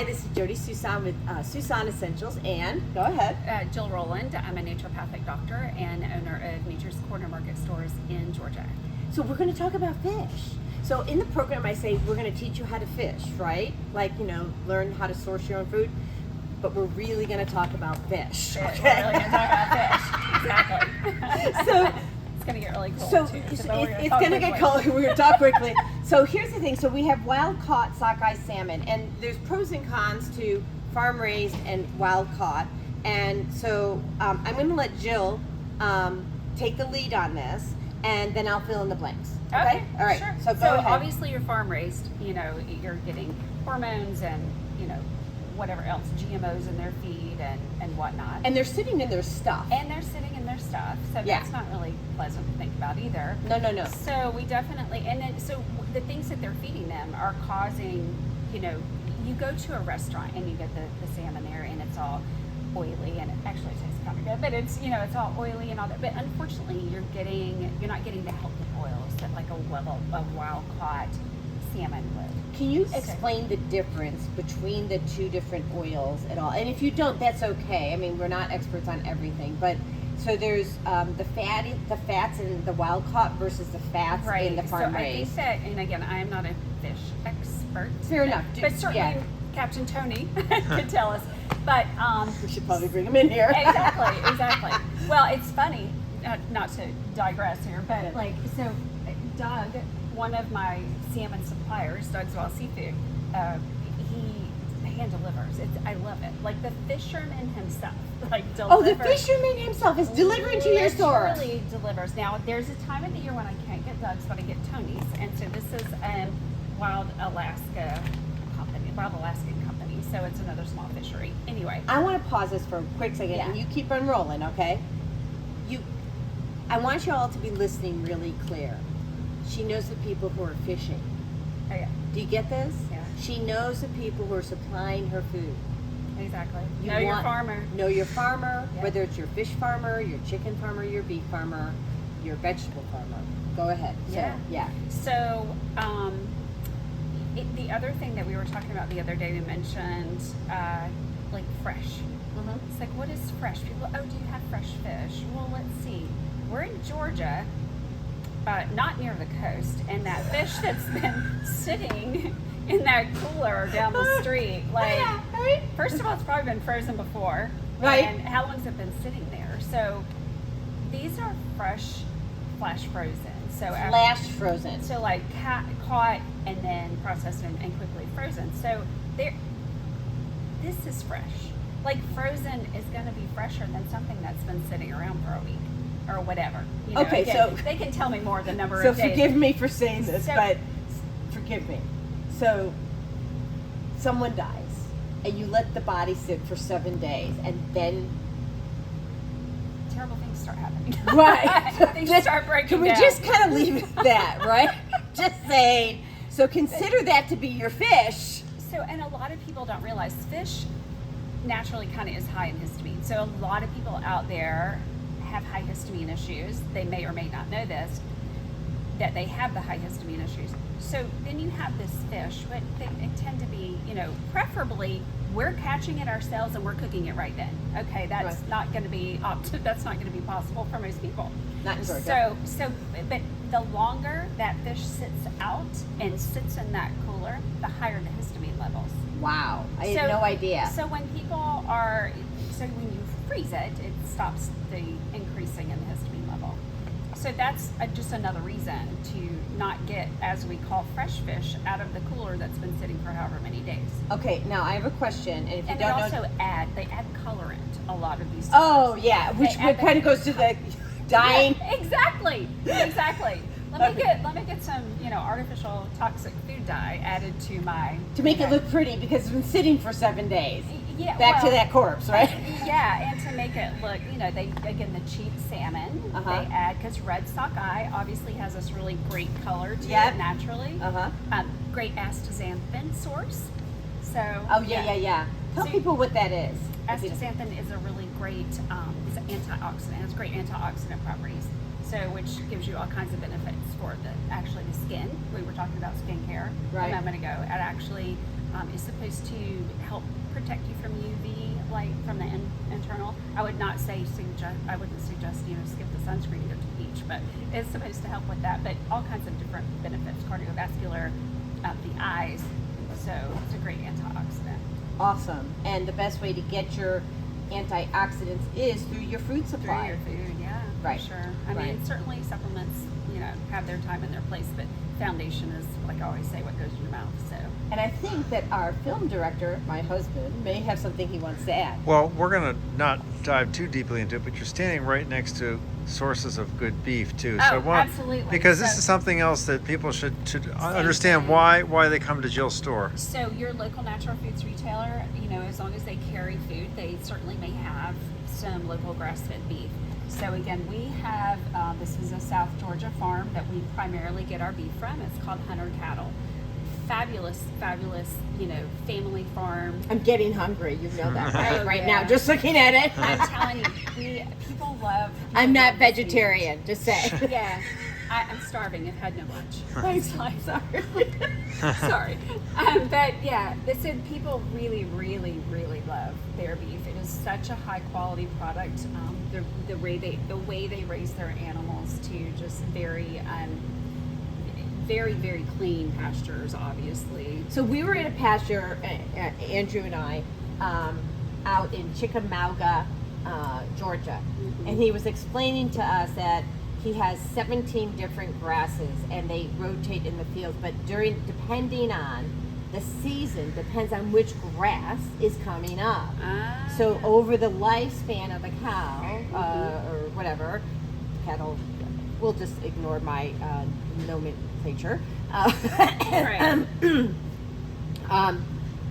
Hi, this is Jody Susan with Susan Essentials, and go ahead. Jill Rowland. I'm a naturopathic doctor and owner of Nature's Corner Market stores in Georgia. So we're going to talk about fish. So in the program I say we're going to teach you how to fish, right? Like, learn how to source your own food. But we're really going to talk about fish. We're really going to talk about fish. Exactly. So it's going to get really cold so too. it's going to get cold. We're going to talk quickly. So here's the thing. So we have wild caught sockeye salmon, and there's pros and cons to farm raised and wild caught. And so I'm going to let Jill take the lead on this, and then I'll fill in the blanks. Okay? All right. Sure. So go ahead. Obviously you're farm raised, you're getting hormones and, whatever else, GMOs in their feed and whatnot. And they're sitting in their stuff. So that's not really pleasant to think about either. No. So we definitely, so the things that they're feeding them are causing, you go to a restaurant and you get the salmon there and it's all oily, and it actually tastes kind of good, but it's, it's all oily and all that. But unfortunately, you're not getting the healthy oils that like a wild caught salmon would. Can you explain the difference between the two different oils at all? And if you don't, that's okay. I mean, we're not experts on everything, but so there's the fats in the wild caught versus the fats in the farm raised. So I think that, and again, I am not a fish expert. Fair enough. But certainly Captain Tony could tell us. But we should probably bring him in here. Exactly. Well, it's funny, not to digress here, but so Doug, one of my salmon suppliers, Doug's Wild Seafood, he hand delivers. I love it. Like the fisherman himself, delivers. Oh, the fisherman himself is delivering to your store. Literally delivers. Now, there's a time of the year when I can't get Doug's, but I get Tony's, and so this is Wild Alaskan company. So it's another small fishery. Anyway, I want to pause this for a quick second, and you keep on rolling, okay? I want you all to be listening really clear. She knows the people who are fishing. Oh, yeah. Do you get this? Yeah. She knows the people who are supplying her food. Exactly. Know your farmer. Know your farmer, Yeah. whether it's your fish farmer, your chicken farmer, your beef farmer, your vegetable farmer. Go ahead. So, the other thing that we were talking about the other day, we mentioned fresh. Mm-hmm. It's like, what is fresh? People, do you have fresh fish? Well, let's see. We're in Georgia. Not near the coast, and that fish that's been sitting in that cooler down the street, first of all, it's probably been frozen before, right? And how long's it been sitting there? So these are fresh, flash frozen. Frozen. So caught and then processed and quickly frozen. So this is fresh. Like frozen is going to be fresher than something that's been sitting around for a week. Or whatever. So they can tell me more the number of days. So forgive me for saying this, but forgive me. So someone dies, and you let the body sit for 7 days, and then terrible things start happening. Right. Things start breaking down. Can we just kind of leave it at that, right? Just saying. So consider that to be your fish. So, and a lot of people don't realize fish naturally kind of is high in histamine. So a lot of people out there have high histamine issues. They may or may not know this, that they have the high histamine issues. So then you have this fish, but they tend to be, preferably we're catching it ourselves and we're cooking it right then. Okay, that's not going to be that's not going to be possible for most people. Not in Georgia. So, but the longer that fish sits out and sits in that cooler, the higher the histamine levels. Wow, I had no idea. So when when you freeze it, it stops the increasing in the histamine level. So that's just another reason to not get, as we call, fresh fish out of the cooler that's been sitting for however many days. Okay, now I have a question, and if you don't know, they add colorant. A lot of these. Oh yeah, which kind of goes to the dying. Yeah, exactly. Let me get some artificial toxic food dye added to my to make it look pretty because it's been sitting for 7 days. Yeah, back to that corpse, right? Yeah, and to make it look, the cheap salmon they add, because red sockeye obviously has this really great color to it naturally. Great astaxanthin source. So. Oh yeah. Tell people what that is. Astaxanthin is a really great, it's an antioxidant. It has great antioxidant properties. So, which gives you all kinds of benefits for the skin. We were talking about skincare a moment ago. It actually is supposed to help protect you from UV light from the internal. I wouldn't suggest skip the sunscreen, go to the beach, but it's supposed to help with that. But all kinds of different benefits, cardiovascular, the eyes. So it's a great antioxidant. Awesome. And the best way to get your antioxidants is through your food supply. Through your food, yeah, Right. for sure. I mean, certainly supplements, have their time and their place, but foundation is, like I always say, what goes in your mouth. So. And I think that our film director, my husband, may have something he wants to add. Well, we're going to not dive too deeply into it, but you're standing right next to sources of good beef too. Oh, So I want, absolutely. because this is something else that people should understand why they come to Jill's store. So your local natural foods retailer, as long as they carry food, they certainly may have some local grass-fed beef. So again, we have, this is a South Georgia farm that we primarily get our beef from. It's called Hunter Cattle. Fabulous, family farm. I'm getting hungry. You know that right yeah. now, just looking at it. I'm telling you, people love. I'm not love this beef. vegetarian, just say. Yeah, I'm starving. I've had no lunch. I'm sorry. Sorry. But yeah, listen, people really, really, really love their beef. It is such a high quality product. The way they raise their animals to just very, very clean pastures, obviously. So we were in a pasture, Andrew and I, out in Chickamauga, Georgia, and he was explaining to us that he has 17 different grasses, and they rotate in the fields. But depending on the season, depends on which grass is coming up. So over the lifespan of a cow or whatever, cattle, we'll just ignore my nomenclature.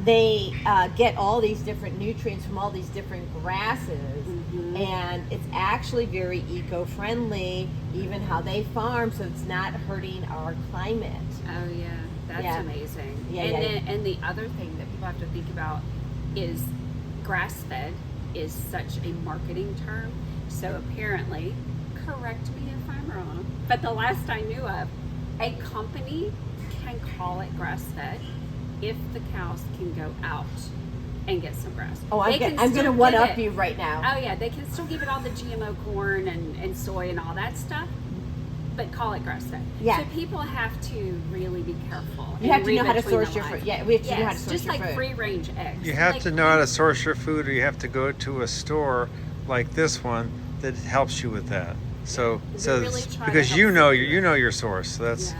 They get all these different nutrients from all these different grasses, and it's actually very eco-friendly, even how they farm, so it's not hurting our climate. Oh yeah, that's amazing. And the other thing that people have to think about is grass-fed is such a marketing term. So apparently, correct me if I'm wrong, but the last I knew of, a company can call it grass-fed if the cows can go out and get some grass. Oh, I'm going to one-up you right now. Oh yeah, they can still give it all the GMO corn and soy and all that stuff, but call it grass-fed. Yeah. So people have to really be careful. You have to know how to source your food. Yeah, we have to know how to source just your like food. free-range eggs. You have to know how to source your food, or you have to go to a store like this one that helps you with that. So really try to because help you know people. your source. So that's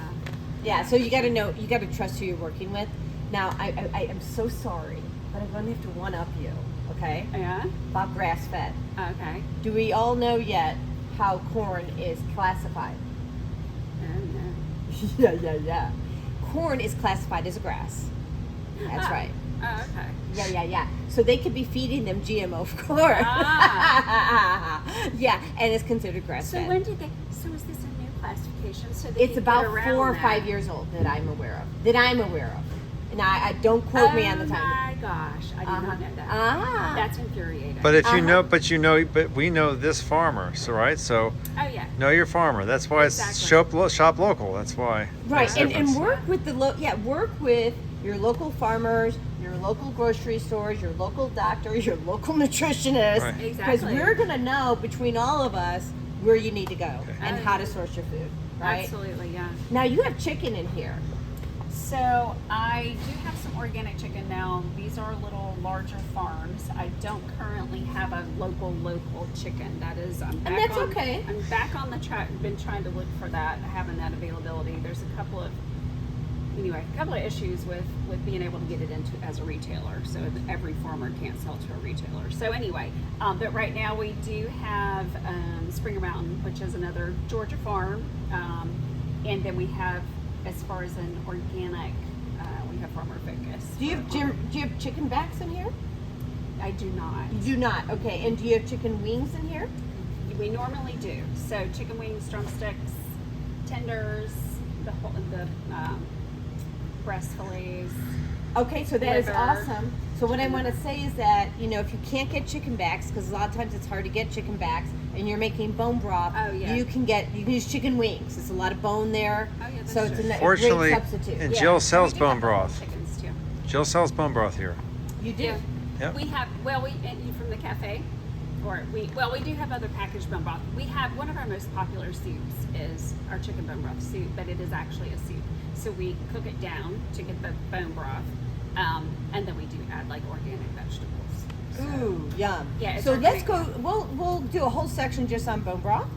Yeah, so you got to know, you got to trust who you're working with. Now, I am so sorry, but I'm going to have to one-up you, okay? Yeah? About grass-fed. Okay. Do we all know yet how corn is classified? Yeah. Corn is classified as a grass. That's right. Oh, okay. Yeah. So they could be feeding them GMO corn. Yeah, and it's considered grass-fed. So so is this a new classification? So It's about 4 or 5 years old that I'm aware of. And I don't quote me on the time. Oh my gosh, I did not know that. That's infuriating. But if but we know this farmer, so right? So oh yeah. know your farmer. That's why it's shop local. That's why. Right, That's and difference. work with work with your local farmers, your local grocery stores, your local doctors, your local nutritionists, Right. because Exactly. we're gonna know between all of us where you need to go and how to source your food. Right. Absolutely, yeah. Now you have chicken in here. So I do have some organic chicken now. These are little larger farms. I don't currently have a local chicken. That is, I'm back okay. I'm back on the track. Been trying to look for that, having that availability. There's a couple of issues with being able to get it into as a retailer. So every farmer can't sell to a retailer. So anyway, but right now we do have Springer Mountain, which is another Georgia farm, and then we have, as far as an organic, we have Farmer Focus. Do you have chicken backs in here? I do not. You do not. Okay. And do you have chicken wings in here? We normally do. So chicken wings, drumsticks, tenders, the breast fillets. Okay, so that is liver. awesome. So what I want to say is that, if you can't get chicken backs, because a lot of times it's hard to get chicken backs, and you're making bone broth, you can use chicken wings. There's a lot of bone there, Oh, yeah, that's so it's true. a Fortunately, great substitute. and Jill sells We do have bone broth. Chickens too. Jill sells bone broth here. You do. Yeah. Yep. We have, well, and you from the cafe, we do have other packaged bone broth. We have, one of our most popular soups is our chicken bone broth soup, but it is actually a soup. So we cook it down to get the bone broth, and then we do add like organic vegetables. Ooh, yum. Yeah, it's So let's organic. go. We'll do a whole section just on bone broth.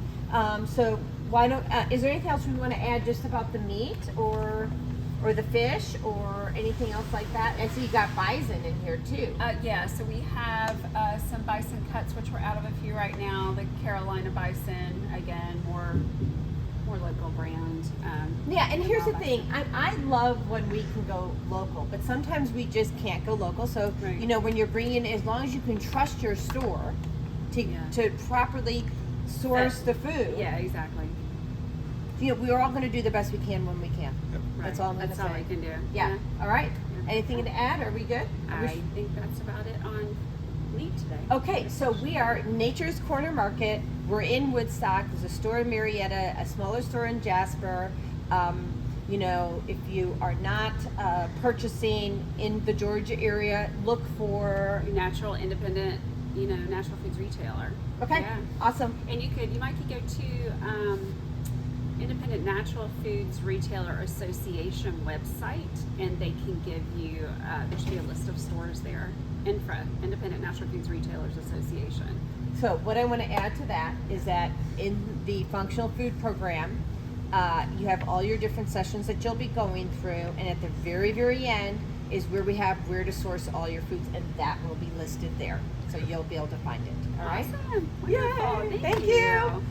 So why don't? Is there anything else we want to add just about the meat or the fish or anything else like that? I see you got bison in here too. Yeah, so we have some bison cuts, which we're out of a few right now. The Carolina bison, again, more local brand. Yeah, and here's the raw thing. I love when we can go local, but sometimes we just can't go local. So, Right. you know, when you're bringing, as long as you can trust your store to, Yeah. to properly source the bison. food. Yeah, exactly. You know, we're all going to do the best we can when we can. Yep. That's Right. all I'm going to That's all say. we can do. Yeah. All right. Yeah. Anything to add? Are we good? Are we I think that's about it on meat today. Okay, so we are Nature's Corner Market. We're in Woodstock. There's a store in Marietta, a smaller store in Jasper. You know, if you are not purchasing in the Georgia area, look for. Natural, independent, natural foods retailer. Okay, Yeah. awesome. And you might could go to Independent Natural Foods Retailer Association website, and they can give you, there should be a list of stores there. Independent Natural Foods Retailers Association. So what I want to add to that is that in the functional food program, you have all your different sessions that you'll be going through, and at the very, very end is where we have where to source all your foods, and that will be listed there. So you'll be able to find it. All right? Awesome. Yay. Wonderful. Thank you.